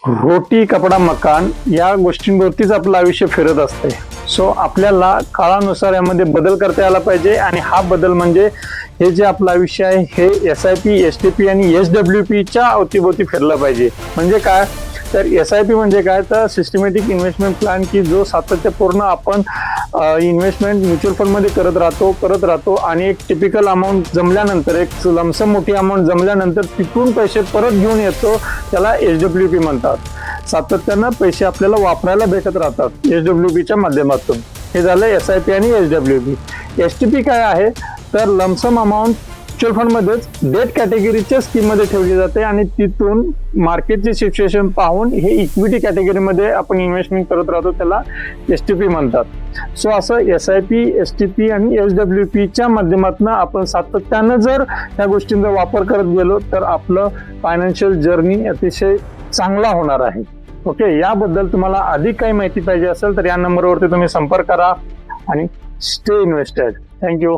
रोटी कपडा मकान या गोष्टींवरतीच आपलं आयुष्य फिरत असते. सो आपल्याला काळानुसार यामध्ये बदल करता यायला पाहिजे आणि हा बदल म्हणजे हे जे आपलं आयुष्य आहे हे SIP, STP आणि SWP च्या अवतीभोवती फिरलं पाहिजे. म्हणजे काय तर SIP म्हणजे काय तर सिस्टमॅटिक इन्व्हेस्टमेंट प्लॅन की जो सातत्यपूर्ण आपण इन्व्हेस्टमेंट म्युच्युअल फंड मध्ये करत राहतो आणि एक टिपिकल अमाऊंट जमल्यानंतर एक लमसम मोठी अमाऊंट जमल्यानंतर तिथून पैसे परत घेऊन येतो त्याला SWP म्हणतात. सातत्यानं पैसे आपल्याला वापरायला भेटत राहतात SWP च्या माध्यमातून. हे झालं SIP आणि SWP. STP काय आहे तर लमसम अमाऊंट म्युच्युअल फंड मध्येच डेट कॅटेगरीच्या स्कीम मध्ये ठेवली जाते आणि तिथून मार्केटची सिच्युएशन पाहून हे इक्विटी कॅटेगरीमध्ये आपण इन्व्हेस्टमेंट करत राहतो त्याला STP म्हणतात. सो असं SIP, STP आणि SWP च्या माध्यमातून आपण सातत्यानं जर या गोष्टींचा वापर करत गेलो तर आपलं फायनान्शियल जर्नी अतिशय चांगला होणार आहे. ओके, याबद्दल तुम्हाला अधिक काही माहिती पाहिजे असेल तर या नंबरवरती तुम्ही संपर्क करा आणि स्टे इन्व्हेस्टेड. थँक्यू.